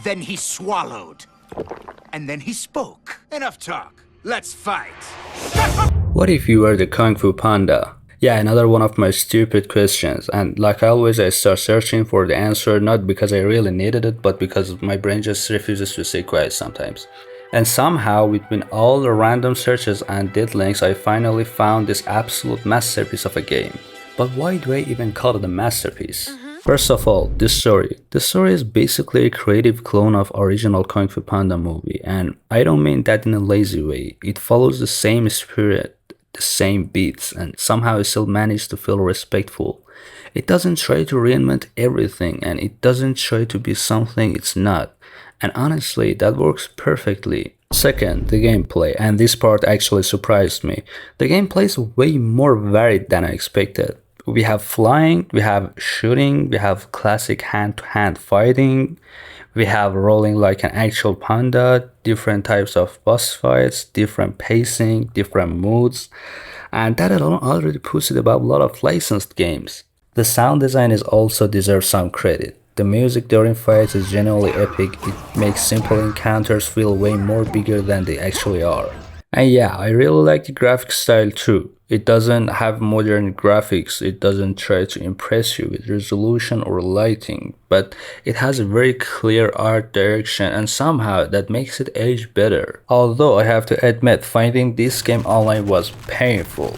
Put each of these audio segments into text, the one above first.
then he swallowed. And then he spoke. Enough talk. Let's fight. What if you were the Kung Fu Panda? Yeah, another one of my stupid questions, and like always I start searching for the answer not because I really needed it, but because my brain just refuses to stay quiet sometimes. And somehow, between all the random searches and dead links, I finally found this absolute masterpiece of a game. But why do I even call it a masterpiece? First of all, this story. The story is basically a creative clone of original Kung Fu Panda movie, and I don't mean that in a lazy way. It follows the same spirit, the same beats, and somehow it still managed to feel respectful. It doesn't try to reinvent everything, and it doesn't try to be something it's not. And honestly, that works perfectly. Second, the gameplay, and this part actually surprised me. The gameplay is way more varied than I expected. We have flying, we have shooting, we have classic hand-to-hand fighting, we have rolling like an actual panda, different types of boss fights, different pacing, different moods, and that alone already puts it above a lot of licensed games. The sound design is also deserves some credit. The music during fights is genuinely epic. It makes simple encounters feel way more bigger than they actually are. And yeah, I really like the graphic style too. It doesn't have modern graphics, it doesn't try to impress you with resolution or lighting, but it has a very clear art direction and somehow that makes it age better. Although I have to admit, finding this game online was painful.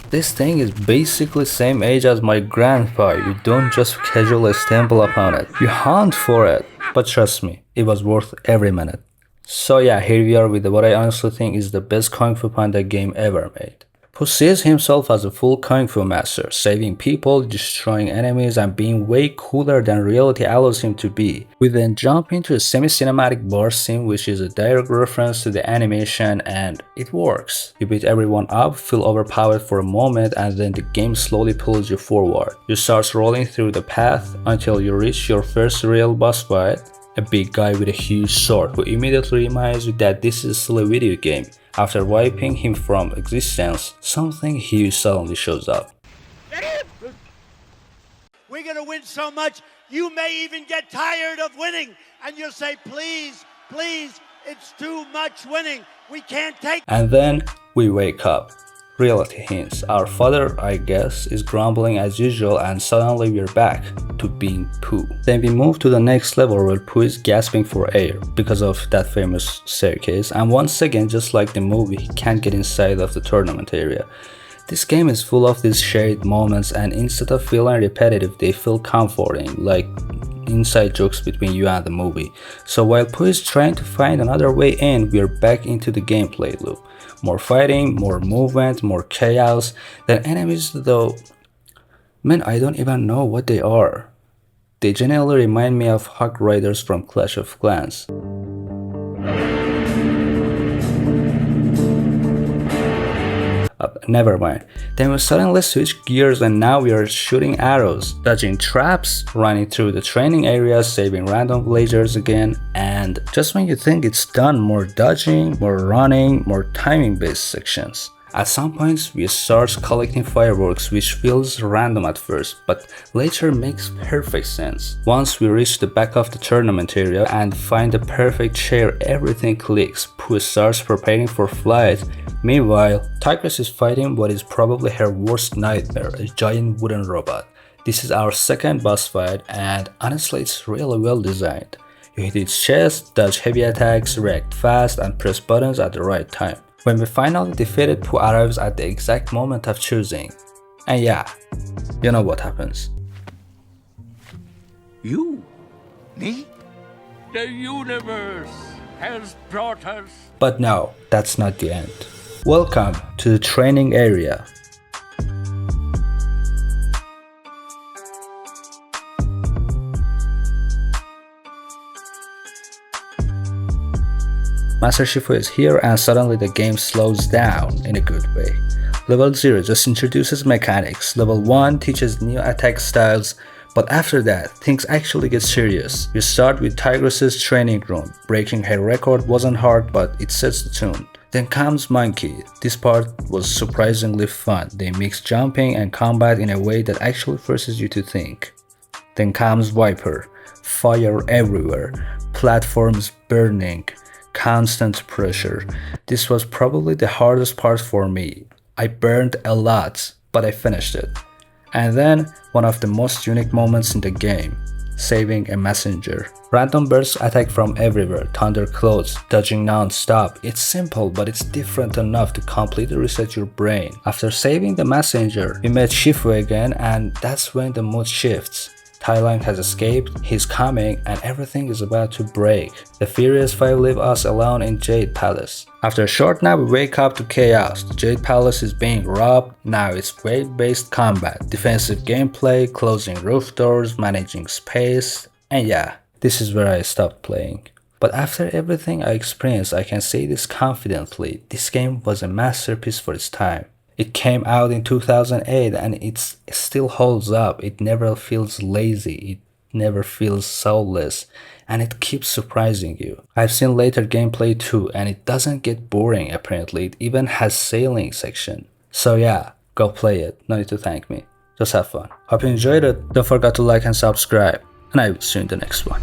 This thing is basically same age as my grandpa. You don't just casually stumble upon it, you hunt for it. But trust me, it was worth every minute. So yeah, here we are with what I honestly think is the best Kung Fu Panda game ever made. Who sees himself as a full Kung Fu master, saving people, destroying enemies, and being way cooler than reality allows him to be. We then jump into a semi-cinematic bar scene which is a direct reference to the animation, and it works. You beat everyone up, feel overpowered for a moment, and then the game slowly pulls you forward. You start rolling through the path until you reach your first real boss fight, a big guy with a huge sword who immediately reminds you that this is still a video game. After wiping him from existence, something huge suddenly shows up. We're gonna win so much, you may even get tired of winning, and you'll say, please, please, it's too much winning. We can't take. And then we wake up. Reality hints. Our father, I guess, is grumbling as usual, and suddenly we're back to being Pooh. Then we move to the next level where Pooh is gasping for air because of that famous staircase, and once again, just like the movie, he can't get inside of the tournament area. This game is full of these shared moments, and instead of feeling repetitive, they feel comforting, like inside jokes between you and the movie. So while Pooh is trying to find another way in, we're back into the gameplay loop. More fighting, more movement, more chaos. The enemies though, man, I don't even know what they are. They generally remind me of Hog Riders from Clash of Clans. Never mind. Then we suddenly switch gears and now we are shooting arrows, dodging traps, running through the training areas, saving random villagers again, and just when you think it's done, more dodging, more running, more timing based sections. At some points we start collecting fireworks, which feels random at first, but later makes perfect sense. Once we reach the back of the tournament area and find the perfect chair, everything clicks. Pooh starts preparing for flight. Meanwhile, Tigress is fighting what is probably her worst nightmare, a giant wooden robot. This is our second boss fight, and honestly it's really well designed. You hit its chest, dodge heavy attacks, react fast, and press buttons at the right time. When we finally defeated, Pooh arrives at the exact moment of choosing. And yeah, you know what happens. You? Me? The universe has brought us. But no, that's not the end. Welcome to the training area. Master Shifu is here and suddenly the game slows down in a good way. Level 0 just introduces mechanics, level 1 teaches new attack styles, but after that, things actually get serious. You start with Tigress's training room. Breaking her record wasn't hard, but it sets the tone. Then comes Monkey. This part was surprisingly fun. They mix jumping and combat in a way that actually forces you to think. Then comes Viper. Fire everywhere. platforms burning, constant pressure. This was probably the hardest part for me. I burned a lot, but I finished it. And then, one of the most unique moments in the game, saving a messenger. Random birds attack from everywhere, thunder clouds, dodging non-stop. It's simple, but it's different enough to completely reset your brain. After saving the messenger, we met Shifu again, and that's when the mood shifts. Tai Lang has escaped, he's coming, and everything is about to break. The Furious Five leave us alone in Jade Palace. After a short nap, we wake up to chaos. The Jade Palace is being robbed. Now it's wave-based combat, defensive gameplay, closing roof doors, managing space, and yeah, this is where I stopped playing. But after everything I experienced, I can say this confidently. This game was a masterpiece for its time. It came out in 2008 and it still holds up. It never feels lazy, it never feels soulless, and it keeps surprising you. I've seen later gameplay too, and it doesn't get boring apparently. It even has sailing section. So yeah, go play it. No need to thank me. Just have fun. Hope you enjoyed it. Don't forget to like and subscribe, and I will see you in the next one.